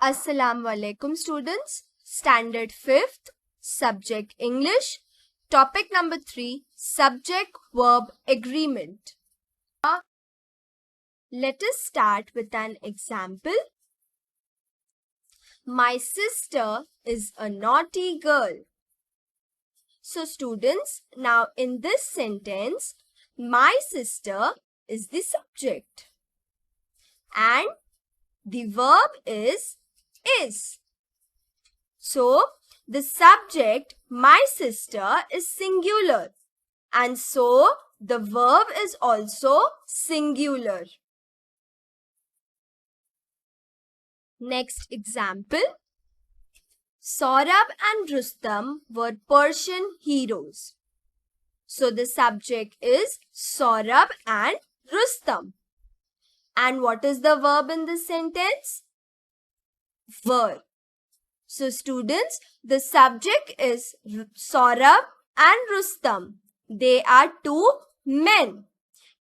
Assalamu alaikum students. Standard 5th, subject English. Topic number 3, subject verb agreement. Let us start with an example. My sister is a naughty girl. So students, now in this sentence, my sister is the subject and the verb is. So, the subject, my sister, is singular and so the verb is also singular. Next example. Saurabh and Rustam were Persian heroes. So, the subject is Saurabh and Rustam. And what is the verb in this sentence? Were. So students, the subject is Saurabh and Rustam. They are two men.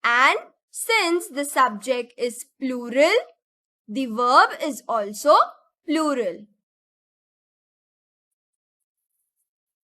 And since the subject is plural, the verb is also plural.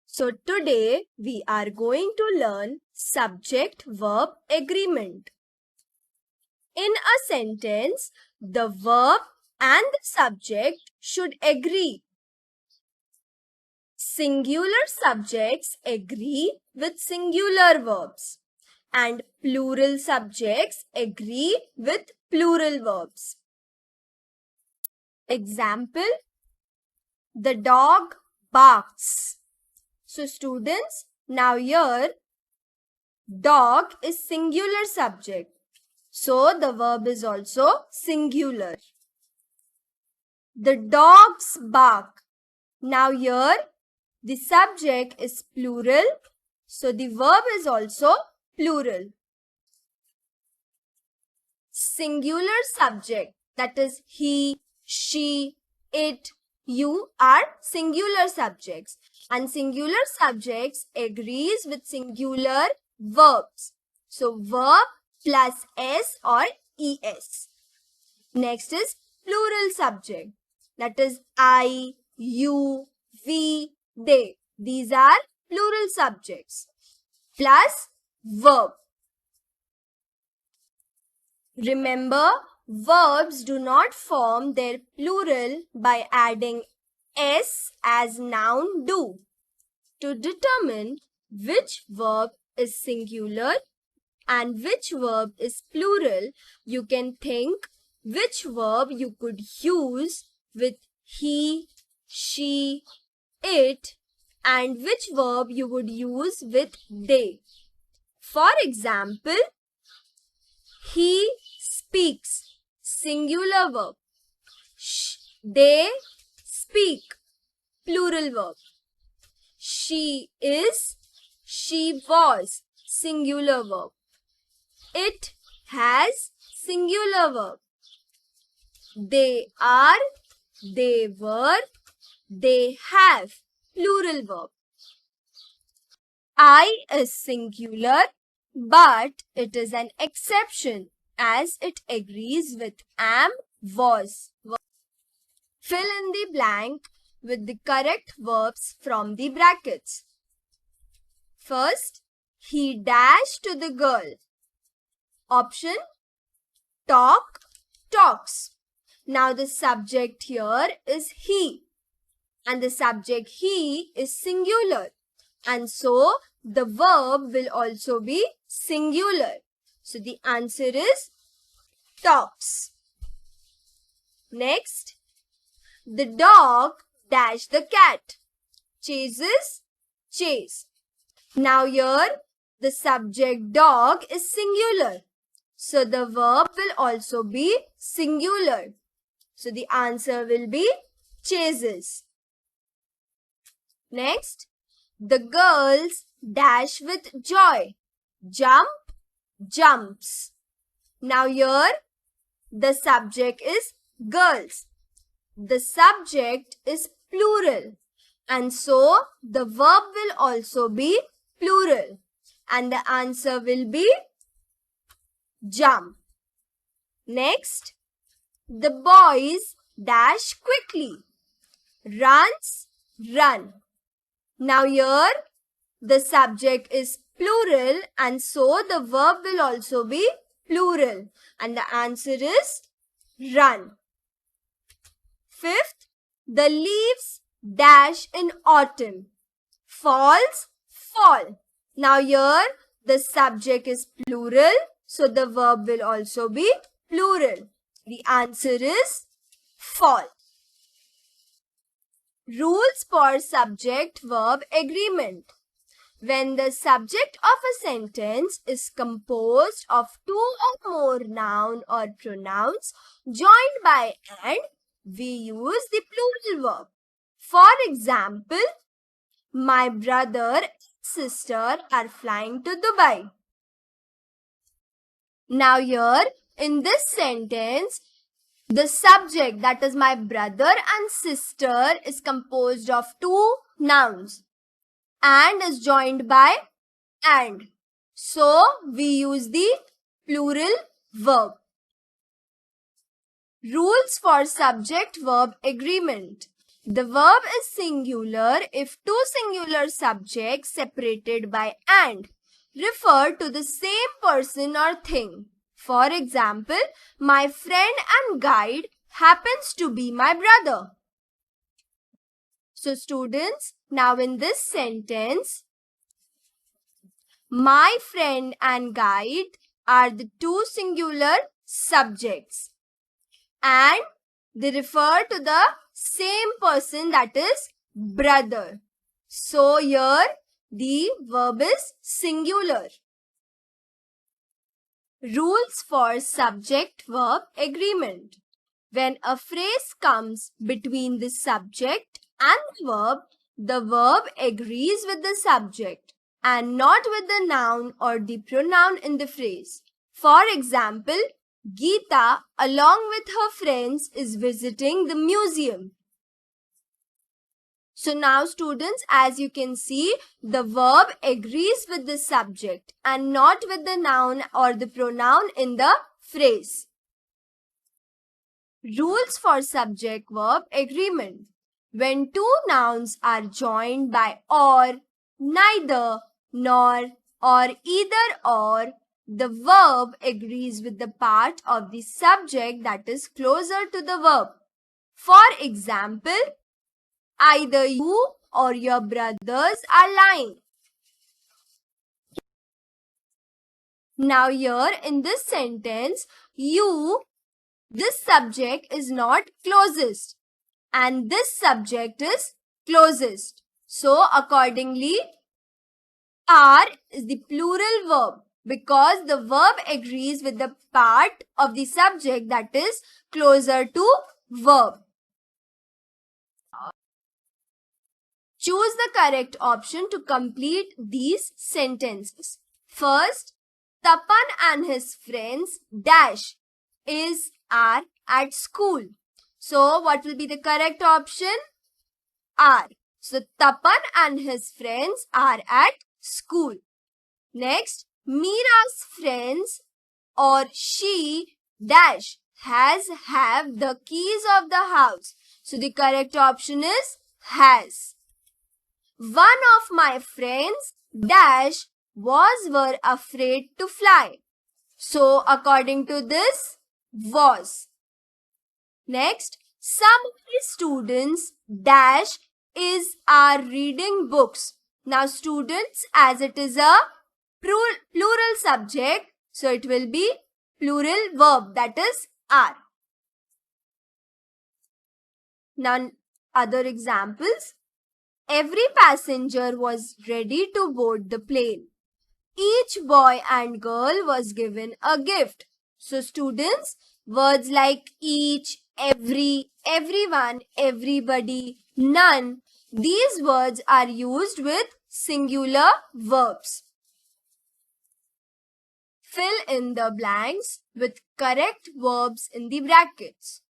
So today we are going to learn subject-verb agreement. In a sentence, the verb and the subject should agree. Singular subjects agree with singular verbs and plural subjects agree with plural verbs. Example, the dog barks. So students, now here dog is singular subject. So the verb is also singular. The dogs bark. Now here the subject is plural. So the verb is also plural. Singular subject, that is he, she, it, you are singular subjects. And singular subjects agrees with singular verbs. So verb plus s or es. Next is plural subject. That is I, you, we, they. These are plural subjects. Plus verb. Remember, verbs do not form their plural by adding s as noun do. To determine which verb is singular and which verb is plural, you can think which verb you could use with he, she, it, and which verb you would use with they. For example, he speaks, singular verb. They speak, plural verb. She is, she was, singular verb. It has, singular verb. They are, they were, they have, plural verb. I is singular, but it is an exception as it agrees with am, was. Fill in the blank with the correct verbs from the brackets. First, he dashed to the girl. Option, talk, talks. Now the subject here is he and the subject he is singular and so the verb will also be singular. So the answer is talks. Next, the dog dashed the cat. Chases, chase. Now here the subject dog is singular. So the verb will also be singular. So the answer will be chases. Next, the girls dash with joy. Jump, jumps. Now here the subject is girls. The subject is plural and so the verb will also be plural and the answer will be jump. Next, the boys dash quickly. Runs, run. Now here the subject is plural and so the verb will also be plural and the answer is run. Fifth, the leaves dash in autumn. Falls, fall. Now here the subject is plural so the verb will also be plural. The answer is fall. Rules for subject-verb agreement. When the subject of a sentence is composed of two or more noun or pronouns joined by and, we use the plural verb. For example, my brother and sister are flying to Dubai. Now here, in this sentence, the subject, that is my brother and sister, is composed of two nouns and is joined by and. So, we use the plural verb. Rules for subject-verb agreement. The verb is singular if two singular subjects separated by and refer to the same person or thing. For example, my friend and guide happens to be my brother. So students, now in this sentence, my friend and guide are the two singular subjects and they refer to the same person, that is brother. So here the verb is singular. Rules for subject-verb agreement. When a phrase comes between the subject and the verb agrees with the subject and not with the noun or the pronoun in the phrase. For example, Geeta, along with her friends, is visiting the museum. So now students, as you can see, the verb agrees with the subject and not with the noun or the pronoun in the phrase. Rules for subject-verb agreement. When two nouns are joined by or, neither, nor, or either or, the verb agrees with the part of the subject that is closer to the verb. For example, either you or your brothers are lying. Now here in this sentence, you, this subject is not closest and this subject is closest. So accordingly, are is the plural verb because the verb agrees with the part of the subject that is closer to verb. Choose the correct option to complete these sentences. First, Tapan and his friends dash are at school. So, what will be the correct option? Are. So, Tapan and his friends are at school. Next, Meera's friends or she dash have the keys of the house. So, the correct option is has. One of my friends dash were afraid to fly. So, according to this, was. Next, some of the students dash are reading books. Now, students, as it is a plural subject, so it will be plural verb, that is are. Now, other examples. Every passenger was ready to board the plane. Each boy and girl was given a gift. So students, words like each, every, everyone, everybody, none, these words are used with singular verbs. Fill in the blanks with correct verbs in the brackets.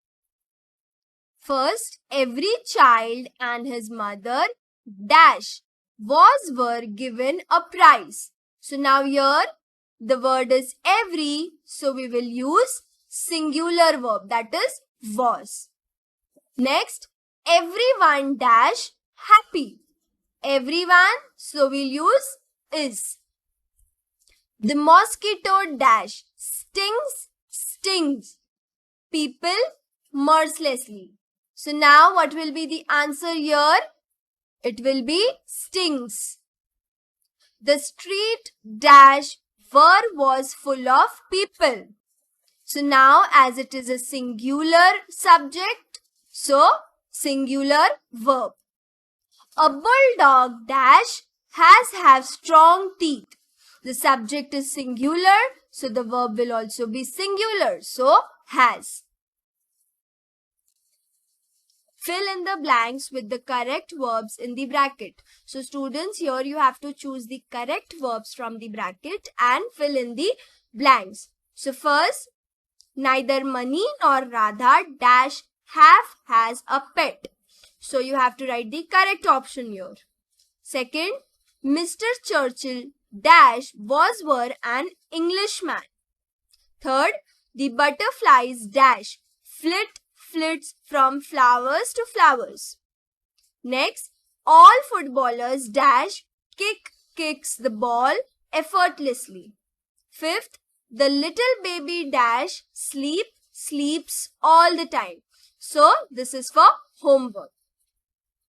First, every child and his mother dash were given a prize. So now here the word is every, so we will use singular verb, that is was. Next, everyone dash happy. Everyone, so we'll use is. The mosquito dash stings people mercilessly. So now what will be the answer here? It will be stings. The street dash was full of people. So now as it is a singular subject, so singular verb. A bulldog dash have strong teeth. The subject is singular, so the verb will also be singular, so has. Fill in the blanks with the correct verbs in the bracket. So students, here you have to choose the correct verbs from the bracket and fill in the blanks. So first, neither Mani nor Radha dash has a pet. So you have to write the correct option here. Second, Mr. Churchill dash were an Englishman. Third, the butterflies dash flits from flowers to flowers. Next, all footballers dash kicks the ball effortlessly. Fifth, the little baby dash sleeps all the time. So this is for homework.